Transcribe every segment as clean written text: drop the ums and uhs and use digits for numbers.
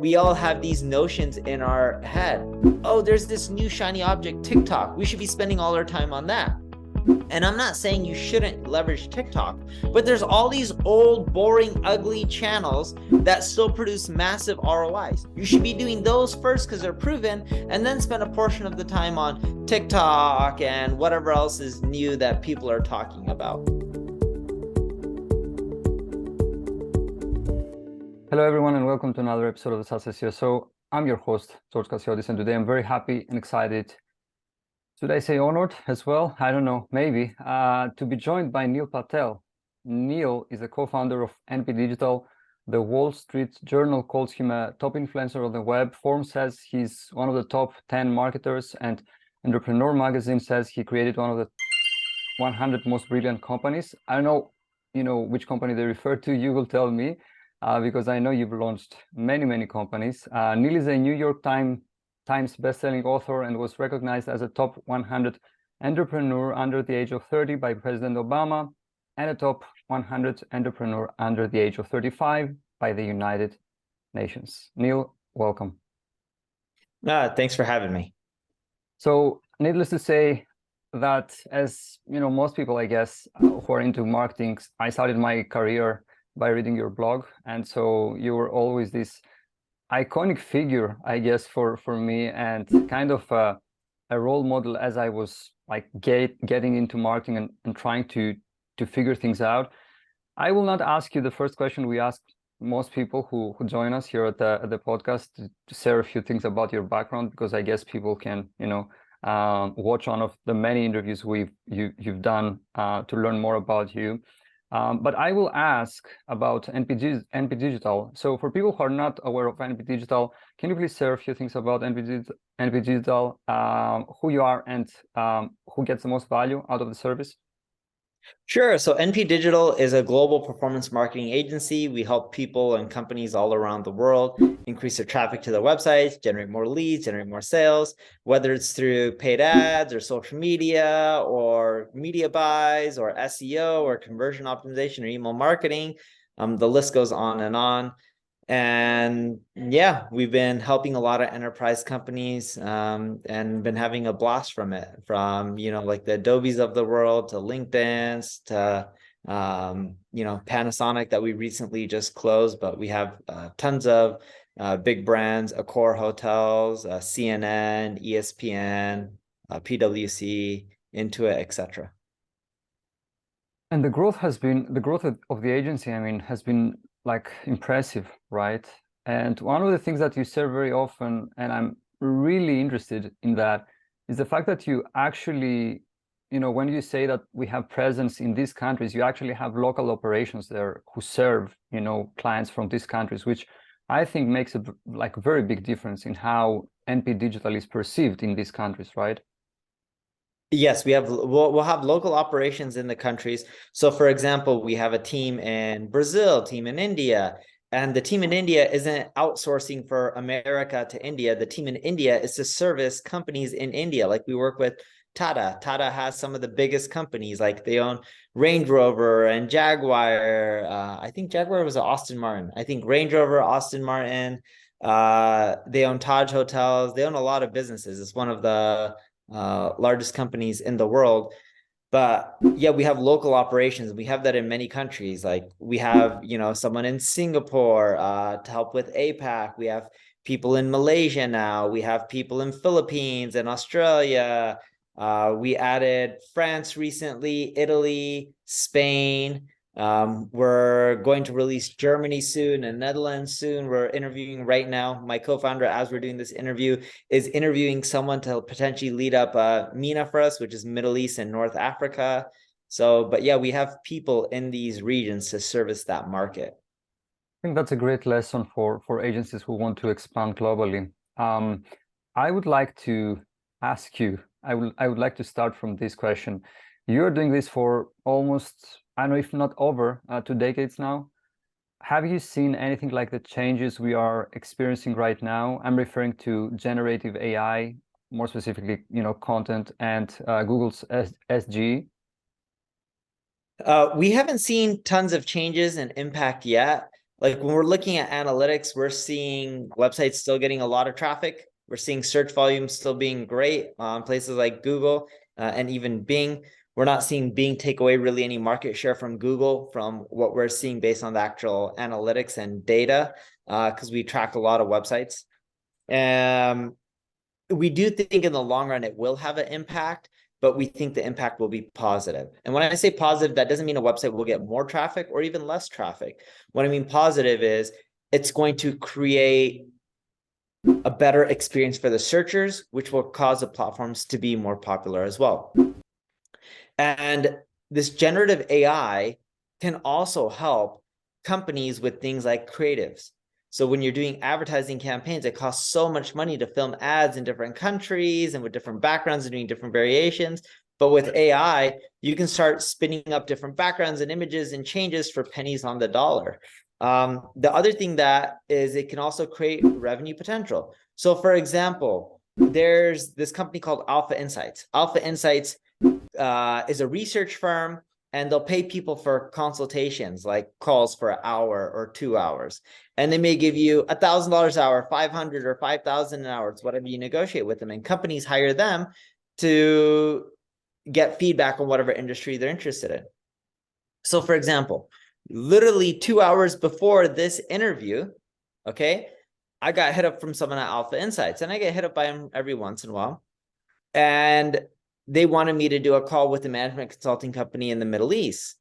we all have these notions in our head. Oh, there's this new shiny object, TikTok. We should be spending all our time on that. And I'm not saying you shouldn't leverage TikTok, but there's all these old, boring, ugly channels that still produce massive ROIs. You should be doing those first because they're proven, and then spend a portion of the time on TikTok and whatever else is new that people are talking about. Hello, everyone, and welcome to another episode of the SaaS SEO. So I'm your host, George Casiodis, and today I'm very happy and excited. Should I say honored as well? I don't know, maybe, to be joined by Neil Patel. Neil is the co-founder of NP Digital. The Wall Street Journal calls him a top influencer on the web. Forbes says he's one of the top 10 marketers, and Entrepreneur magazine says he created one of the 100 most brilliant companies. I don't know, which company they refer to. You will tell me, because I know you've launched many companies. Neil is a New York Times best-selling author and was recognized as a top 100 entrepreneur under the age of 30 by President Obama, and a top 100 entrepreneur under the age of 35 by the United Nations. Neil, welcome. Thanks for having me. So, needless to say that, as most people, I guess, who are into marketing, I started my career by reading your blog, and so you were always this iconic figure, I guess, for me, and kind of a role model as I was like getting into marketing and trying to figure things out. I will not ask you the first question we ask most people who join us here at the podcast, to share a few things about your background, because I guess people can watch one of the many interviews you've done to learn more about you. But I will ask about NP Digital. So for people who are not aware of NP Digital, can you please share a few things about NP Digital, who you are, and who gets the most value out of the service? Sure. So NP Digital is a global performance marketing agency. We help people and companies all around the world increase their traffic to their websites, generate more leads, generate more sales, whether it's through paid ads or social media or media buys or SEO or conversion optimization or email marketing. The list goes on and on. And yeah, we've been helping a lot of enterprise companies and been having a blast from it, from, like the Adobes of the world to LinkedIn's to, Panasonic that we recently just closed, but we have tons of big brands, Accor Hotels, CNN, ESPN, PwC, Intuit, etc. And the growth of the agency, has been like impressive, right? And one of the things that you say very often, and I'm really interested in that, is the fact that you actually, when you say that we have presence in these countries, you actually have local operations there who serve, clients from these countries, which I think makes a very big difference in how NP Digital is perceived in these countries, right? Yes, we'll have local operations in the countries. So for example, we have a team in Brazil, team in India, and the team in India isn't outsourcing for America to India. The team in India is to service companies in India. Like we work with Tata. Tata has some of the biggest companies, like they own Range Rover and Jaguar. I think Jaguar was Aston Martin. I think Range Rover, Aston Martin. They own Taj Hotels. They own a lot of businesses. It's one of the largest companies in the world. But yeah, we have local operations. We have that in many countries. Like we have, someone in Singapore to help with APAC. We have people in Malaysia now. We have people in Philippines and Australia. We added France recently, Italy, Spain. We're going to release Germany soon and Netherlands soon. We're interviewing right now. My co-founder, as we're doing this interview, is interviewing someone to potentially lead up MENA for us, which is Middle East and North Africa. So, but yeah, we have people in these regions to service that market. I think that's a great lesson for agencies who want to expand globally. I would like to ask you, I would like to start from this question. You're doing this for almost, I don't know, if not over 2 decades now. Have you seen anything like the changes we are experiencing right now? I'm referring to generative AI, more specifically, content, and Google's SG. We haven't seen tons of changes and impact yet. Like when we're looking at analytics, we're seeing websites still getting a lot of traffic. We're seeing search volume still being great on places like Google and even Bing. We're not seeing Bing take away really any market share from Google from what we're seeing based on the actual analytics and data, because we track a lot of websites. We do think in the long run it will have an impact, but we think the impact will be positive. And when I say positive, that doesn't mean a website will get more traffic or even less traffic. What I mean positive is it's going to create a better experience for the searchers, which will cause the platforms to be more popular as well. And this generative AI can also help companies with things like creatives. So when you're doing advertising campaigns, it costs so much money to film ads in different countries and with different backgrounds and doing different variations. But with AI, you can start spinning up different backgrounds and images and changes for pennies on the dollar. The other thing that is it can also create revenue potential. So for example, there's this company called Alpha Insights. Alpha Insights is a research firm, and they'll pay people for consultations, like calls for an hour or 2 hours. And they may give you $1,000 an hour, 500 or 5,000 an hour. It's whatever you negotiate with them. And companies hire them to get feedback on whatever industry they're interested in. So for example, literally 2 hours before this interview, okay, I got hit up from someone at Alpha Insights, and I get hit up by them every once in a while. And they wanted me to do a call with a management consulting company in the Middle East.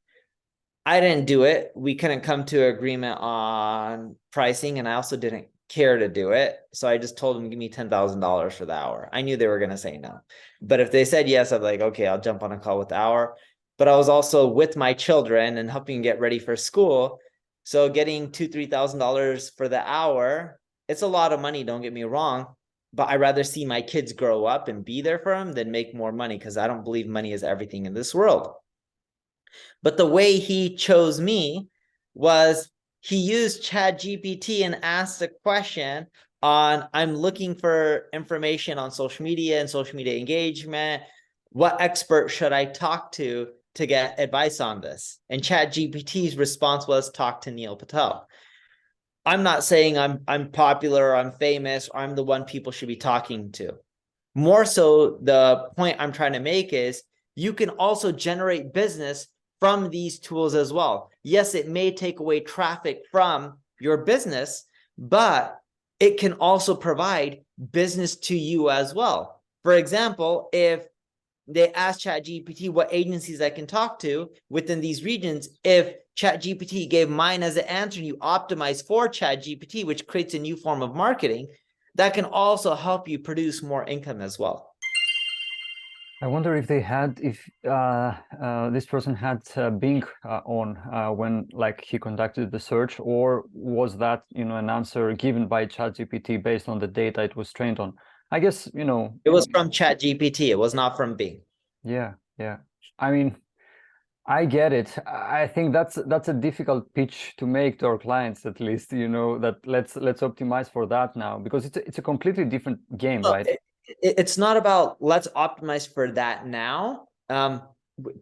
I didn't do it. We couldn't come to an agreement on pricing, and I also didn't care to do it. So I just told them, give me $10,000 for the hour. I knew they were going to say no. But if they said yes, I'm like, okay, I'll jump on a call with the hour. But I was also with my children and helping get ready for school. So getting $2,000-$3,000 for the hour, it's a lot of money, don't get me wrong. But I'd rather see my kids grow up and be there for them than make more money, because I don't believe money is everything in this world. But the way he chose me was he used ChatGPT and asked a question on, I'm looking for information on social media and social media engagement. What expert should I talk to get advice on this? And ChatGPT's response was, talk to Neil Patel. I'm not saying I'm popular or I'm famous or I'm the one people should be talking to. More so, the point I'm trying to make is you can also generate business from these tools as well. Yes, it may take away traffic from your business, but it can also provide business to you as well. For example, if they ask ChatGPT what agencies I can talk to within these regions, if ChatGPT gave mine as an answer and you optimize for ChatGPT, which creates a new form of marketing, that can also help you produce more income as well. I wonder if they had, if this person had Bing on when like he conducted the search, or was that, you know, an answer given by ChatGPT based on the data it was trained on? I guess, you know, it was from ChatGPT. It was not from Bing. Yeah, yeah. I mean, I get it. I think that's a difficult pitch to make to our clients, at least, you know, that let's optimize for that now, because it's a completely different game, right? It's not about let's optimize for that now.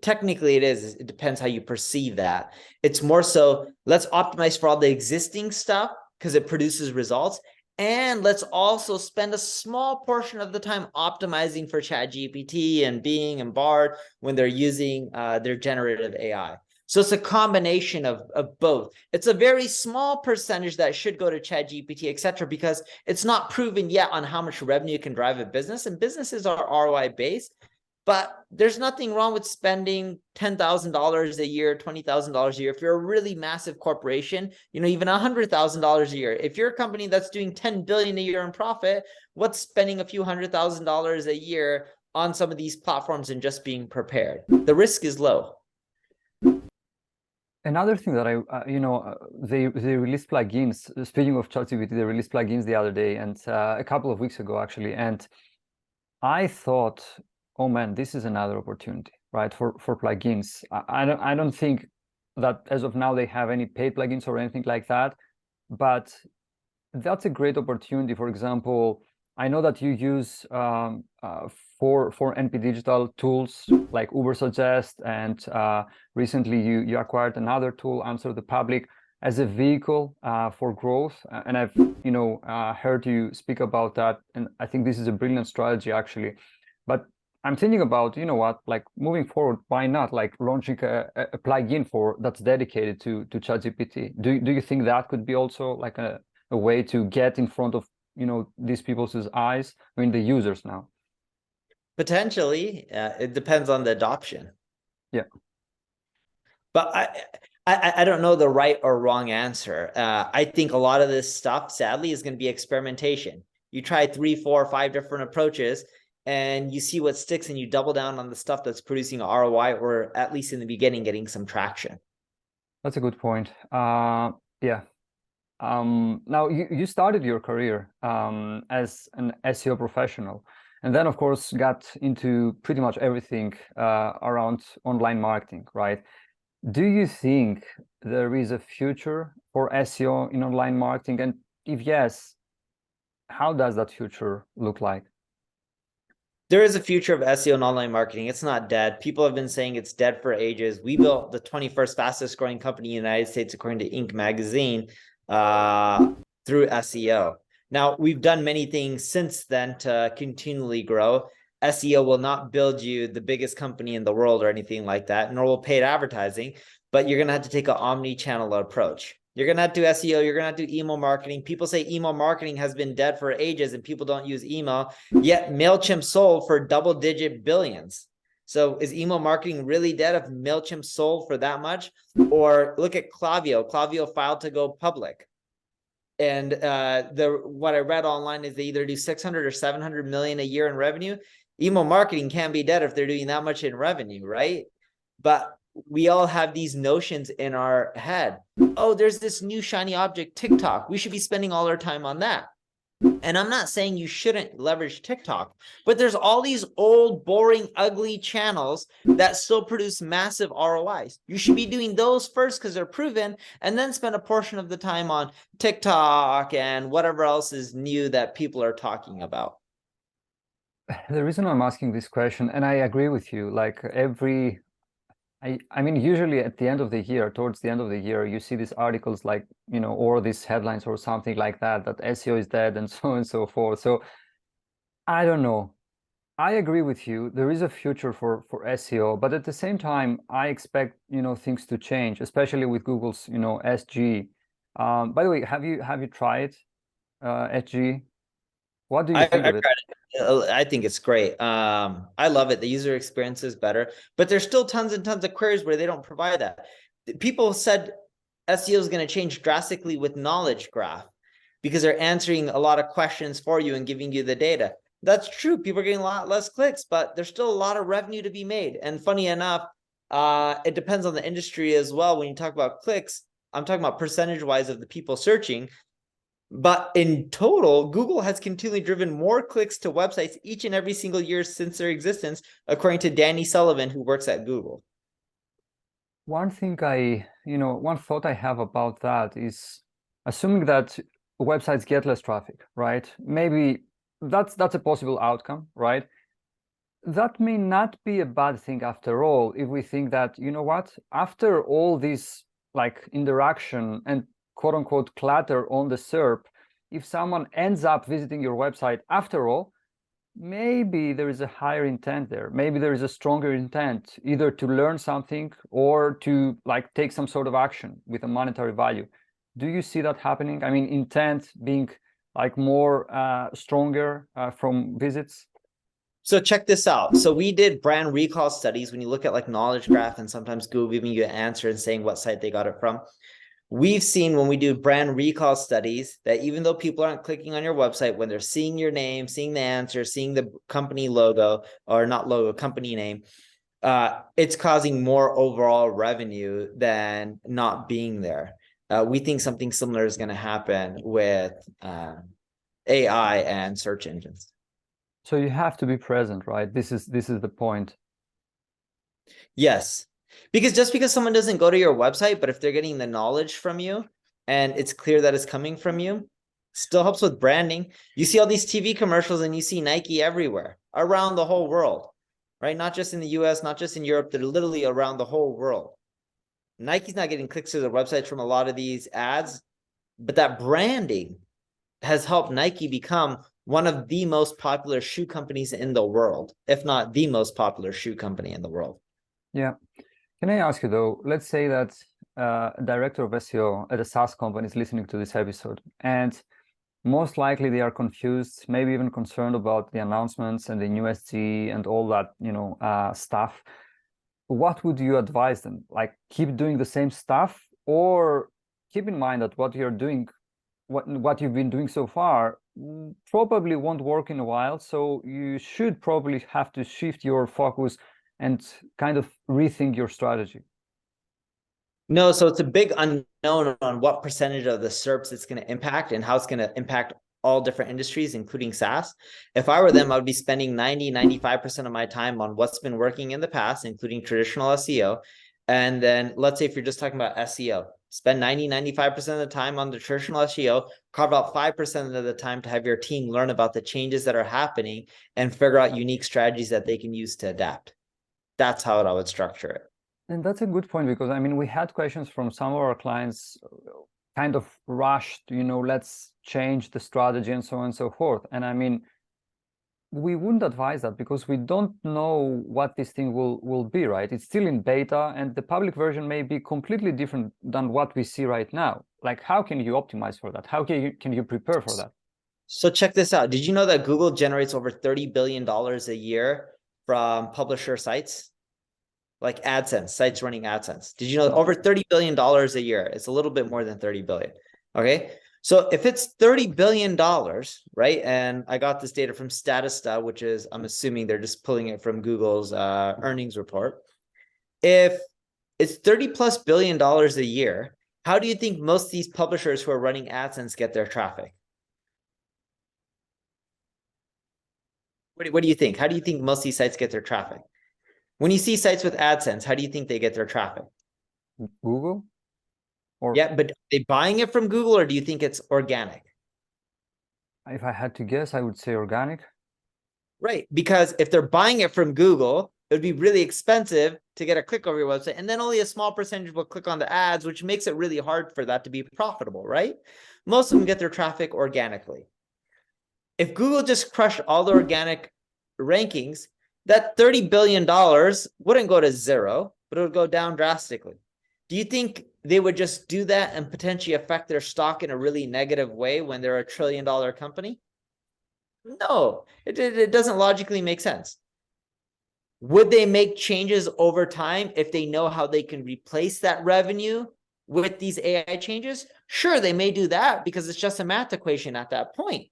Technically it is. It depends how you perceive that. It's more so let's optimize for all the existing stuff because it produces results. And let's also spend a small portion of the time optimizing for ChatGPT and Bing and Bard when they're using their generative AI. So it's a combination of both. It's a very small percentage that should go to ChatGPT, et cetera, because it's not proven yet on how much revenue it can drive a business. And businesses are ROI based. But there's nothing wrong with spending $10,000 a year, $20,000 a year. If you're a really massive corporation, you know, even $100,000 a year. If you're a company that's doing $10 billion a year in profit, what's spending a few $100,000 a year on some of these platforms and just being prepared? The risk is low. Another thing that they released plugins. Speaking of ChatGPT, they released plugins the other day, and a couple of weeks ago actually, and I thought, oh man, this is another opportunity, right, for plugins. I don't think that as of now they have any paid plugins or anything like that, but that's a great opportunity. For example, I know that you use for NP Digital tools like Ubersuggest, and recently you acquired another tool, Answer the Public. as a vehicle for growth. And I've, heard you speak about that, and I think this is a brilliant strategy actually. But I'm thinking about, like moving forward, why not like launching a plugin that's dedicated to ChatGPT? Do you think that could be also like a way to get in front of, these people's eyes, I mean, the users now? Potentially, it depends on the adoption. Yeah. But I don't know the right or wrong answer. I think a lot of this stuff, sadly, is going to be experimentation. You try 3, 4, 5 different approaches, and you see what sticks, and you double down on the stuff that's producing ROI, or at least in the beginning, getting some traction. That's a good point. Yeah. Now you started your career as an SEO professional, and then of course got into pretty much everything around online marketing, right? Do you think there is a future for SEO in online marketing? And if yes, how does that future look like? There is a future of SEO and online marketing. It's not dead. People have been saying it's dead for ages. We built the 21st fastest growing company in the United States, according to Inc. magazine, through SEO. Now, we've done many things since then to continually grow. SEO will not build you the biggest company in the world or anything like that, nor will paid advertising, but you're going to have to take an omni-channel approach. You're going to have to do SEO. You're going to have to do email marketing. People say email marketing has been dead for ages and people don't use email, yet MailChimp sold for double-digit billions. So is email marketing really dead if MailChimp sold for that much? Or look at Klaviyo. Klaviyo filed to go public. And what I read online is they either do 600 or 700 million a year in revenue. Email marketing can't be dead if they're doing that much in revenue, right? But we all have these notions in our head. Oh, there's this new shiny object, TikTok. We should be spending all our time on that. And I'm not saying you shouldn't leverage TikTok, but there's all these old, boring, ugly channels that still produce massive ROIs. You should be doing those first because they're proven, and then spend a portion of the time on TikTok and whatever else is new that people are talking about. The reason I'm asking this question, and I agree with you, like I mean, usually at the end of the year, towards the end of the year, you see these articles like, or these headlines or something like that, that SEO is dead and so on and so forth. So I don't know. I agree with you. There is a future for SEO, but at the same time, I expect, things to change, especially with Google's, SG. By the way, have you tried SG? What do you think I've of it? tried it. I think it's great. I love it. The user experience is better, but there's still tons and tons of queries where they don't provide that. People said SEO is going to change drastically with knowledge graph because they're answering a lot of questions for you and giving you the data. That's true. People are getting a lot less clicks, but there's still a lot of revenue to be made. And funny enough, it depends on the industry as well. When you talk about clicks, I'm talking about percentage-wise of the people searching. But in total, Google has continually driven more clicks to websites each and every single year since their existence, according to Danny Sullivan, who works at Google. One thing one thought I have about that is, assuming that websites get less traffic, right? Maybe that's a possible outcome, right? That may not be a bad thing after all, if we think that, what, after all this like interaction and quote unquote clutter on the SERP, if someone ends up visiting your website after all, maybe there is a higher intent there. Maybe there is a stronger intent, either to learn something or to like take some sort of action with a monetary value. Do you see that happening? I mean, intent being like more stronger from visits? So check this out. So we did brand recall studies. When you look at like knowledge graph and sometimes Google giving you an answer and saying what site they got it from, we've seen when we do brand recall studies that even though people aren't clicking on your website, when they're seeing your name, seeing the answer, seeing the company logo, or not logo, company name, it's causing more overall revenue than not being there. We think something similar is going to happen with AI and search engines. So you have to be present, right? This is the point. Yes. Because just because someone doesn't go to your website, but if they're getting the knowledge from you and it's clear that it's coming from you, still helps with branding. You see all these TV commercials and you see Nike everywhere around the whole world, right? Not just in the US, not just in Europe, they're literally around the whole world. Nike's not getting clicks to their websites from a lot of these ads, but that branding has helped Nike become one of the most popular shoe companies in the world, if not the most popular shoe company in the world. Yeah. Can I ask you though, let's say that a director of SEO at a SaaS company is listening to this episode, and most likely they are confused, maybe even concerned about the announcements and the new SG and all that, stuff. What would you advise them? Like, keep doing the same stuff, or keep in mind that what you're doing, what you've been doing so far, probably won't work in a while. So you should probably have to shift your focus and kind of rethink your strategy. No, so it's a big unknown on what percentage of the SERPs it's going to impact and how it's going to impact all different industries, including SaaS. If I were them, I would be spending 95% of my time on what's been working in the past, including traditional SEO. And then let's say if you're just talking about SEO, spend 95% of the time on the traditional SEO, carve out 5% of the time to have your team learn about the changes that are happening and figure out unique strategies that they can use to adapt. That's how I would structure it. And that's a good point, because I mean, we had questions from some of our clients, kind of rushed, let's change the strategy and so on and so forth. And I mean, we wouldn't advise that, because we don't know what this thing will be, right? It's still in beta, and the public version may be completely different than what we see right now. Like, how can you optimize for that? How can you prepare for that? So check this out. Did you know that Google generates over $30 billion a year from publisher sites? Like AdSense, sites running AdSense. Did you know over $30 billion a year? It's a little bit more than 30 billion. Okay. So if it's $30 billion, right? And I got this data from Statista, which is, I'm assuming they're just pulling it from Google's earnings report. If it's $30+ billion a year, how do you think most of these publishers who are running AdSense get their traffic? What do you think? How do you think most of these sites get their traffic? When you see sites with AdSense, how do you think they get their traffic? Google? Or yeah, but are they buying it from Google, or do you think it's organic? if I had to guess, I would say organic. Right, because if they're buying it from Google, it would be really expensive to get a click over your website, and then only a small percentage will click on the ads, which makes it really hard for that to be profitable, right? Most of them get their traffic organically. If Google just crushed all the organic rankings, that $30 billion wouldn't go to zero, but it would go down drastically. Do you think they would just do that and potentially affect their stock in a really negative way when they're a $1 trillion company? No, it doesn't logically make sense. Would they make changes over time if they know how they can replace that revenue with these AI changes? Sure, they may do that because it's just a math equation at that point.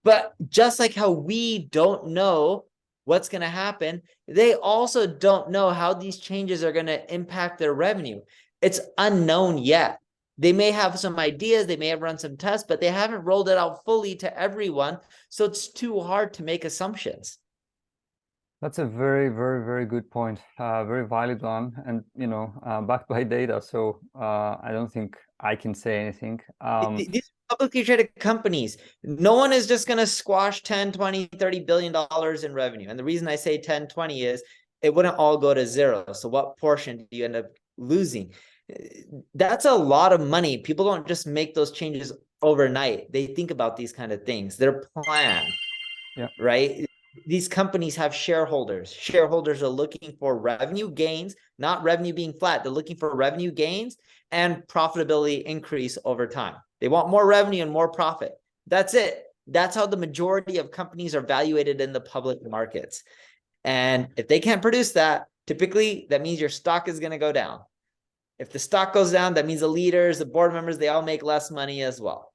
But just like how we don't know what's going to happen, they also don't know how these changes are going to impact their revenue. It's unknown yet. They may have some ideas, they may have run some tests, but they haven't rolled it out fully to everyone. So it's too hard to make assumptions. That's a very, very, very good point. Very valid one, and backed by data. So I don't think I can say anything. These publicly traded companies, no one is just going to squash 10, 20, $30 billion in revenue. And the reason I say 10, 20 is it wouldn't all go to zero. So what portion do you end up losing? That's a lot of money. People don't just make those changes overnight. They think about these kind of things. They're planned, right? These companies have shareholders. Shareholders are looking for revenue gains, not revenue being flat. They're looking for revenue gains and profitability increase over time. They want more revenue and more profit. That's it. That's how the majority of companies are valuated in the public markets. And if they can't produce that, typically that means your stock is going to go down. If the stock goes down, that means the leaders, the board members, they all make less money as well.